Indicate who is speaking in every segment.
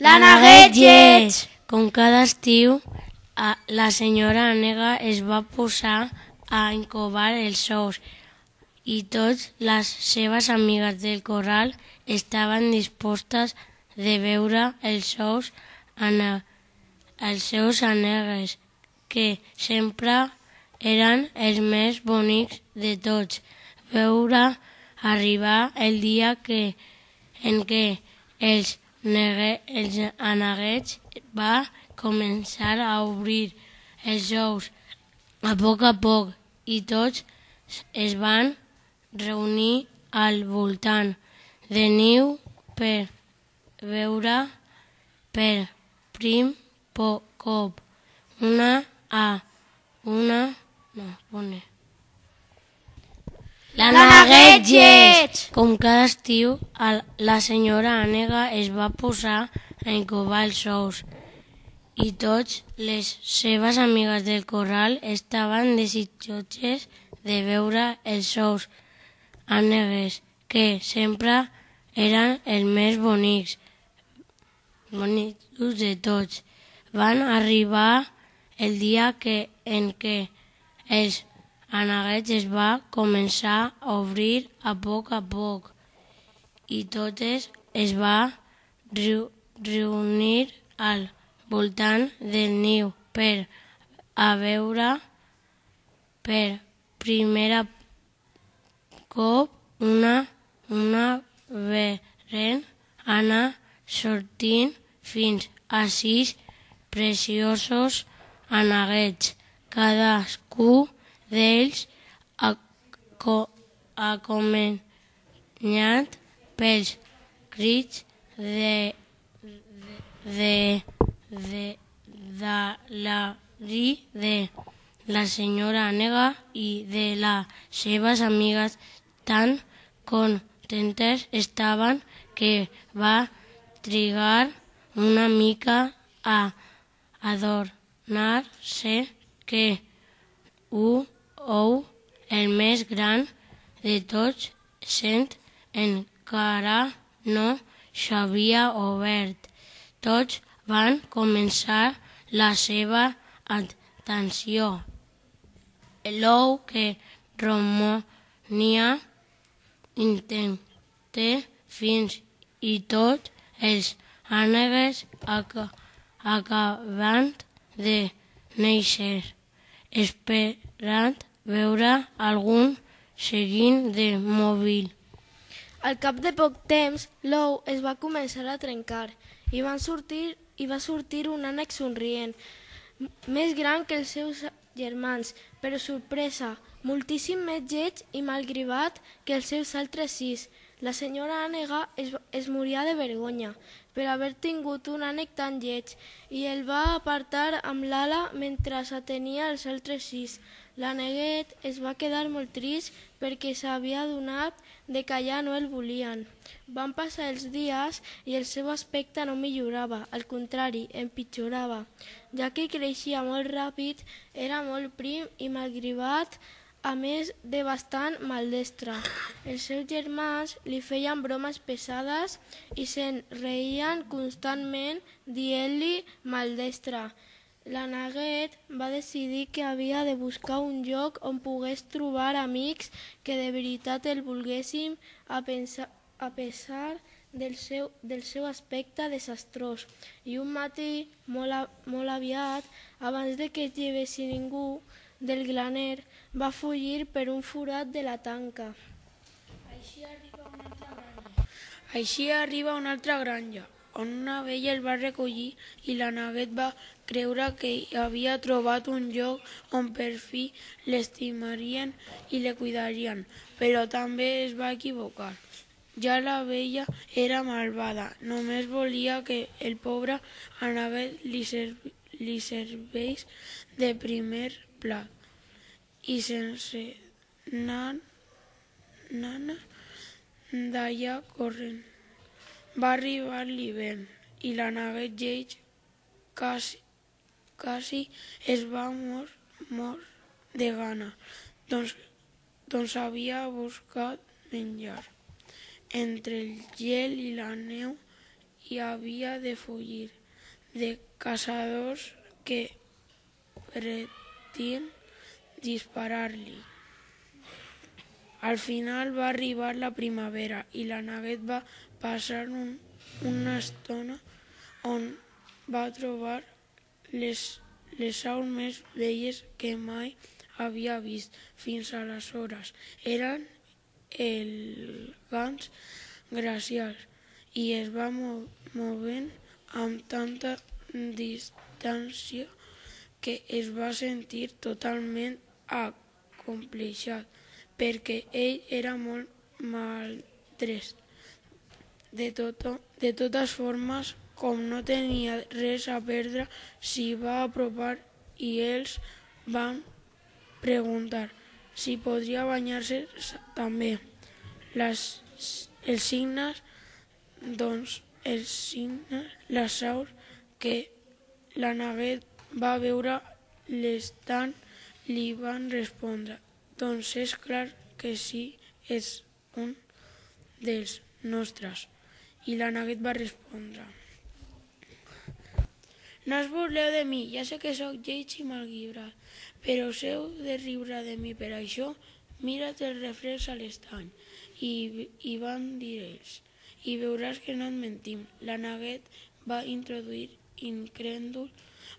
Speaker 1: L'Aneguet lleig!
Speaker 2: Com cada estiu, la senyora Ànega es va posar a encovar els ous i totes les seves amigues del corral estaven dispostes de veure els seus anegues, que sempre eren els més bonics de tots. Veure arribar el dia en què els aneguets va començar a obrir els ous a poc i tots es van reunir al voltant de niu per veure per prim cop
Speaker 1: L'Aneguet lleig!
Speaker 2: Com cada estiu, la senyora Ànega es va posar a encovar els ous i totes les seves amigues del corral estaven desitjoses de veure els seus anegues, que sempre eren els més bonics de tots. Van arribar el dia en què els aneguets es va començar a obrir a poc i totes es va reunir al voltant del niu per a veure per primer cop una veren anar sortint fins a 6 preciosos aneguets, cadascú d'ells acompanyat pels crits d'alari de la senyora Ànega i de les seves amigues. Tan contentes estaven que va trigar una mica a adonar-se que un ou, el més gran de tots, encara no s'havia obert. Tots van començar la seva atenció. L'ou que romonia intenté fins i tot els ànegues acabant de néixer, esperant veure algun seient de mòbil.
Speaker 3: Al cap de poc temps, l'ou es va començar a trencar i va sortir un ànec somrient, més gran que els seus germans, però sorpresa, moltíssim més lleig i malgrivat que els seus altres 6. La senyora Ànega es moria de vergonya per haver tingut un ànec tan lleig i el va apartar amb l'ala mentre atenia els altres 6. L'Aneguet es va quedar molt trist perquè s'havia adonat de que allà no el volien. Van passar els dies i el seu aspecte no millorava, al contrari, empitjorava, ja que creixia molt ràpid, era molt prim i malgrivat, a més de bastant maldestre. Els seus germans li feien bromes pesades i se'n reien constantment dient-li maldestre. L'Aneguet va decidir que havia de buscar un lloc on pogués trobar amics que de veritat el volguessin a pesar del seu aspecte desastrós. I un matí, molt aviat, abans de que es llevessi ningú del graner, va fugir per un forat de la tanca.
Speaker 4: Així arriba a una altra granja, on una abella el va recollir i l'Aneguet va creure que havia trobat un lloc on per fi l'estimarien i el cuidarien, però també es va equivocar. Ja l'abella era malvada, només volia que el pobre Aneguet li serveix de primer plat i sense anar d'allà corrent. Va arribar l'hivern i l'Aneguet lleig quasi es va mort de gana, doncs havia buscat menjar entre el gel i la neu i havia de fugir de caçadors que pretien disparar-li. Al final va arribar la primavera i la Neguet va passar una estona on va trobar les aus més belles que mai havia vist fins aleshores. Eren elegants, gracials i es va movent amb tanta distància que es va sentir totalment acomplexat perquè ell era molt maldrest. De totes formes, com no tenia res a perdre, s'hi va apropar i ells van preguntar si podria banyar-se també. Els cignes, les aus que la Neguet va veure l'estant li van respondre: doncs és clar que sí, és un dels nostres. I la Neguet va respondre: no us burleu de mi, ja sé que sóc lleig i malvibrat, però us heu de riure de mi per això. Mira't el reflex a l'estany. I van dir ells, i veuràs que no et mentim. La Neguet va introduir incrèdul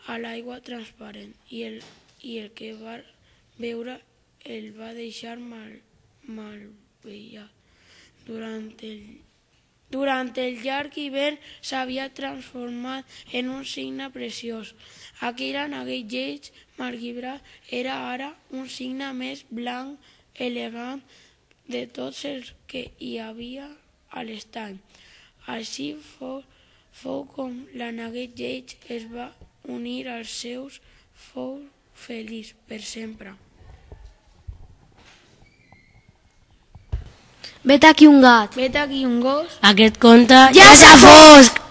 Speaker 4: a l'aigua transparent i el que va veure el va deixar meravellat. Durant el llarg hivern s'havia transformat en un cigne preciós. Aquella Neguet lleig, malvibrat, era ara un cigne més blanc, elegant de tots els que hi havia a l'estany. Així fou com la Neguet lleig es va unir als seus, fou feliç per sempre.
Speaker 3: Vet aquí un gat.
Speaker 4: Vet aquí un gos.
Speaker 2: Aquest conte
Speaker 1: Ja s'ha fosc!